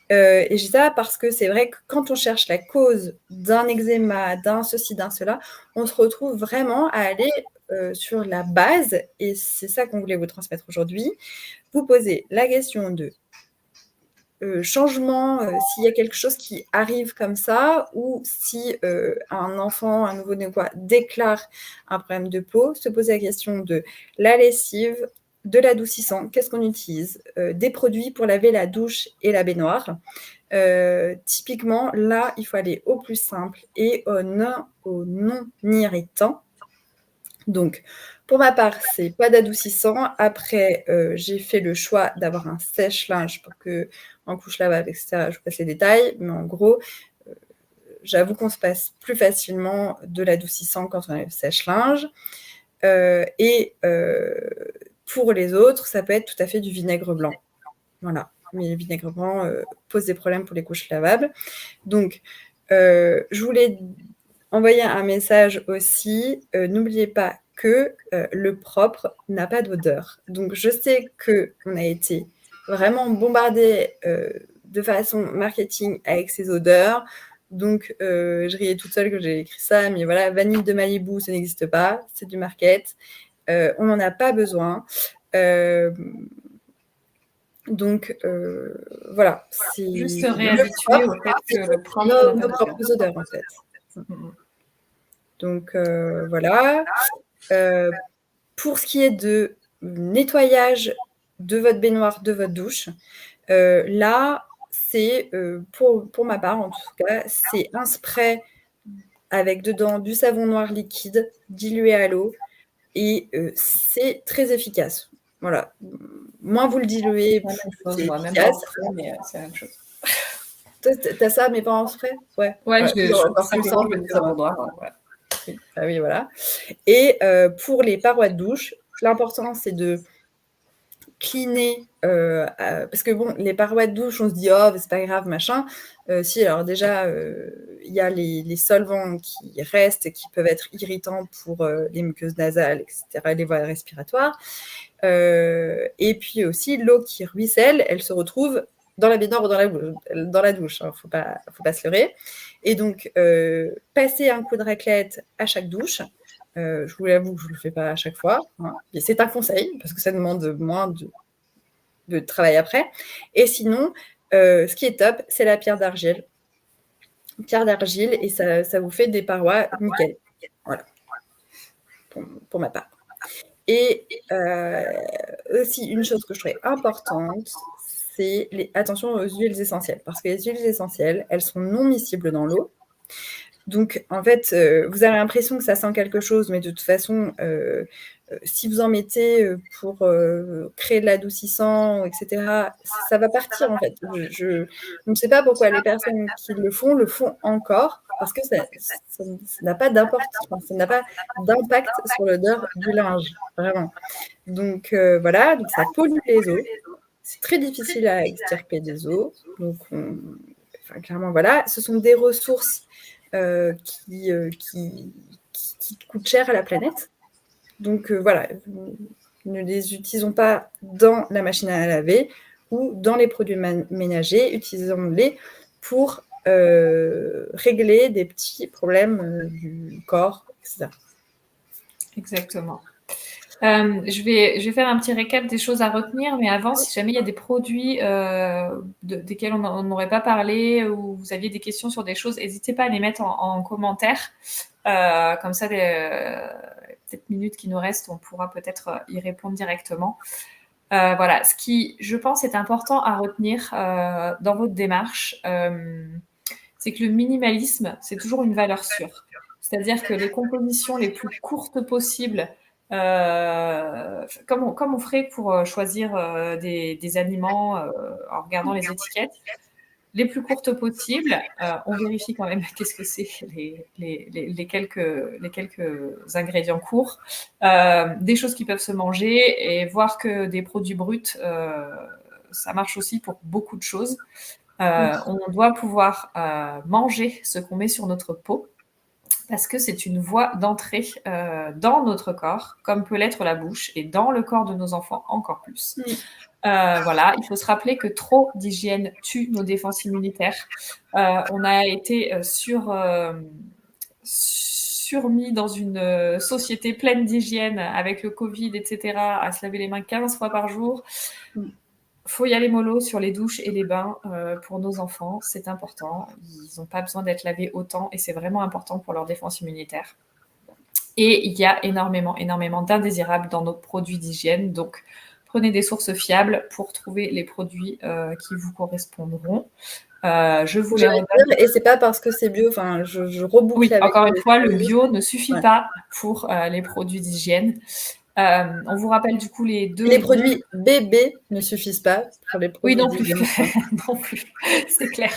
Et je dis ça parce que c'est vrai que quand on cherche la cause d'un eczéma, d'un ceci, d'un cela, on se retrouve vraiment à aller sur la base, et c'est ça qu'on voulait vous transmettre aujourd'hui. Vous posez la question de changement, s'il y a quelque chose qui arrive comme ça, ou si un enfant, un nouveau-né déclare un problème de peau, se poser la question de la lessive, de l'adoucissant, qu'est-ce qu'on utilise, des produits pour laver la douche et la baignoire. Typiquement, là, il faut aller au plus simple et au non irritant. Donc, pour ma part, c'est pas d'adoucissant. Après, j'ai fait le choix d'avoir un sèche-linge pour que, en couche lavable, etc., je vous passe les détails. Mais en gros, j'avoue qu'on se passe plus facilement de l'adoucissant quand on a le sèche-linge. Et pour les autres, ça peut être tout à fait du vinaigre blanc. Voilà. Mais le vinaigre blanc pose des problèmes pour les couches lavables. Donc, je voulais envoyer un message aussi, n'oubliez pas que le propre n'a pas d'odeur. Donc, je sais qu'on a été vraiment bombardé de façon marketing avec ces odeurs. Donc, je riais toute seule que j'ai écrit ça, mais voilà, vanille de Malibu, ça n'existe pas, c'est du market. On n'en a pas besoin. Donc, voilà. Juste se réhabituer au fait que le propre n'a pas nos d'odeur. propres odeurs, en fait. Mhm. Donc, voilà. Pour ce qui est de nettoyage de votre baignoire, de votre douche, là, c'est, pour ma part en tout cas, c'est un spray avec dedans du savon noir liquide dilué à l'eau et c'est très efficace. Voilà. Moins vous le diluez, C'est la plus même chose, c'est moi, même pas efficace. en spray, mais c'est la même chose. Toi, t'as ça, mais pas en spray? Ouais. Ouais, C'est encore plus simplement, simple, je mets du savon noir. Ouais. oui. Ah oui, voilà. Et pour les parois de douche, l'important, c'est de cleaner, parce que bon, les parois de douche, on se dit: «Oh, c'est pas grave, machin». Si, alors déjà, il y a les solvants qui restent, qui peuvent être irritants pour les muqueuses nasales, et cetera, les voies respiratoires. Et puis aussi, l'eau qui ruisselle, elle se retrouve dans la baignoire ou dans la douche, hein, faut pas se leurrer. Et donc, passer un coup de raclette à chaque douche. Je vous l'avoue que je ne le fais pas à chaque fois, hein. Mais c'est un conseil, parce que ça demande moins de travail après. Et sinon, ce qui est top, c'est la pierre d'argile. Pierre d'argile, et ça vous fait des parois nickel. Voilà, pour ma part. Et aussi, une chose que je trouvais importante, c'est attention aux huiles essentielles. Parce que les huiles essentielles, elles sont non miscibles dans l'eau. Donc, en fait, vous avez l'impression que ça sent quelque chose, mais de toute façon, si vous en mettez pour créer de l'adoucissant, etc., ça va partir, en fait. Je ne sais pas pourquoi les personnes qui le font encore, parce que ça n'a pas d'importance, ça n'a pas d'impact sur l'odeur du linge, vraiment. Donc, voilà, donc ça pollue les eaux. C'est très difficile à extirper des eaux. Donc, enfin, clairement, voilà. Ce sont des ressources qui coûtent cher à la planète. Donc, voilà, ne les utilisons pas dans la machine à laver ou dans les produits ménagers. Utilisons-les pour régler des petits problèmes du corps, etc. Exactement. Je vais faire un petit récap des choses à retenir, mais avant, si jamais il y a des produits desquels on n'aurait pas parlé ou vous aviez des questions sur des choses, n'hésitez pas à les mettre en commentaire. Comme ça, peut-être minutes qui nous restent, on pourra peut-être y répondre directement. Voilà, ce qui, je pense, est important à retenir dans votre démarche, c'est que le minimalisme, c'est toujours une valeur sûre. C'est-à-dire que les compositions les plus courtes possibles, comme on ferait pour choisir des aliments en regardant les étiquettes, les plus courtes possibles. On vérifie quand même qu'est-ce que c'est les quelques ingrédients courts. Des choses qui peuvent se manger et voir que des produits bruts, ça marche aussi pour beaucoup de choses. On doit pouvoir manger ce qu'on met sur notre peau parce que c'est une voie d'entrée dans notre corps, comme peut l'être la bouche, et dans le corps de nos enfants encore plus. Voilà, il faut se rappeler que trop d'hygiène tue nos défenses immunitaires. On a été surmis dans une société pleine d'hygiène avec le Covid, etc., à se laver les mains 15 fois par jour. Faut y aller mollo sur les douches et les bains pour nos enfants, c'est important. Ils n'ont pas besoin d'être lavés autant et c'est vraiment important pour leur défense immunitaire. Et il y a énormément d'indésirables dans nos produits d'hygiène, donc prenez des sources fiables pour trouver les produits qui vous correspondront. Je vous les redonne. Et c'est pas parce que c'est bio, enfin, je reboucle oui, avec. encore une fois, le bio ne suffit pas pour les produits d'hygiène. On vous rappelle du coup les deux. Les produits bébés ne suffisent pas pour les produits oui, non plus. d'hygiène. Non plus, c'est clair.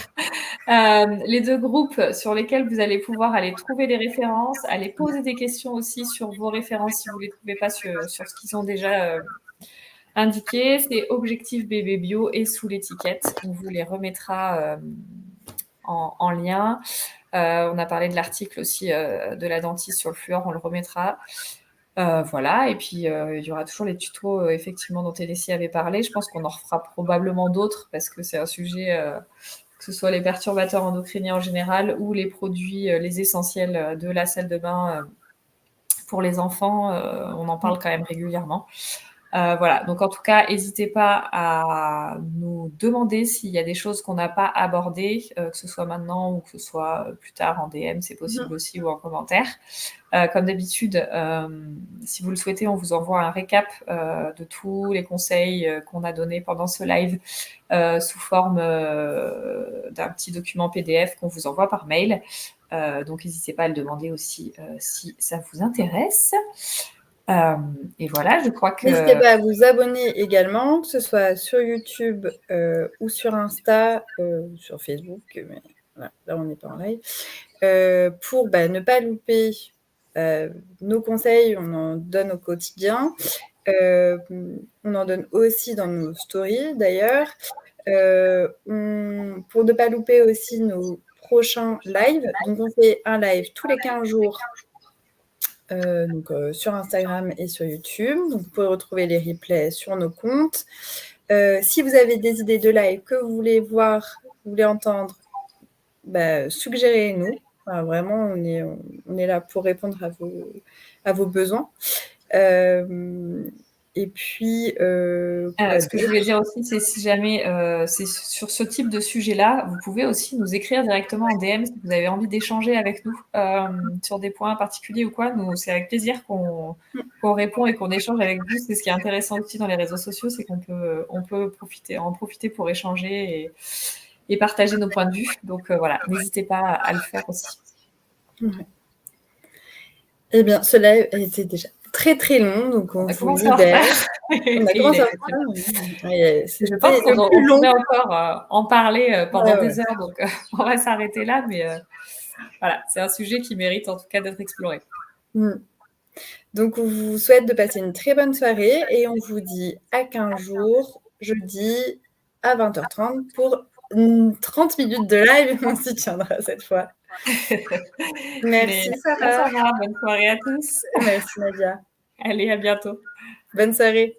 Les deux groupes sur lesquels vous allez pouvoir aller trouver des références, aller poser des questions aussi sur vos références si vous ne les trouvez pas sur ce qu'ils ont déjà indiqué, c'est Objectif Bébé Bio et sous l'étiquette. On vous les remettra en lien. On a parlé de l'article aussi de la dentiste sur le fluor, on le remettra. Voilà, et puis il y aura toujours les tutos effectivement dont Tennessee avait parlé. Je pense qu'on en refera probablement d'autres parce que c'est un sujet, que ce soit les perturbateurs endocriniens en général ou les produits, les essentiels de la salle de bain pour les enfants, on en parle quand même régulièrement. Voilà, donc en tout cas, n'hésitez pas à nous demander s'il y a des choses qu'on n'a pas abordées, que ce soit maintenant ou que ce soit plus tard en DM, c'est possible aussi, ou en commentaire. Comme d'habitude, si vous le souhaitez, on vous envoie un récap de tous les conseils qu'on a donnés pendant ce live sous forme d'un petit document PDF qu'on vous envoie par mail. Donc n'hésitez pas à le demander aussi si ça vous intéresse. Et voilà, je crois que... N'hésitez pas à vous abonner également, que ce soit sur YouTube ou sur Insta, sur Facebook, mais voilà, là on n'est pas en live, pour ne pas louper nos conseils, on en donne au quotidien. On en donne aussi dans nos stories d'ailleurs. Pour ne pas louper aussi nos prochains lives, donc on fait un live tous les 15 jours. Sur Instagram et sur YouTube. Donc, vous pouvez retrouver les replays sur nos comptes. Si vous avez des idées de live que vous voulez voir, vous voulez entendre, suggérez-nous. Enfin, vraiment, on est là pour répondre à vos besoins. Et puis, ce que je voulais dire aussi, c'est si jamais c'est sur ce type de sujet-là, vous pouvez aussi nous écrire directement en DM si vous avez envie d'échanger avec nous sur des points particuliers ou quoi. Nous, c'est avec plaisir qu'on répond et qu'on échange avec vous. C'est ce qui est intéressant aussi dans les réseaux sociaux, c'est qu'on peut en profiter pour échanger et partager nos points de vue. Donc voilà, n'hésitez pas à le faire aussi. Ouais. Eh bien, ce live était déjà très très long, donc on vous libère. On a commencé à faire. Je pense qu'on pourrait encore en parler pendant des heures, donc on va s'arrêter là, mais voilà, c'est un sujet qui mérite en tout cas d'être exploré. Donc on vous souhaite de passer une très bonne soirée et on vous dit à 15 jours, jeudi à 20h30 pour 30 minutes de live, on s'y tiendra cette fois. Merci Sarah. Bonne soirée à tous. Merci Nadia. Allez, à bientôt. Bonne soirée.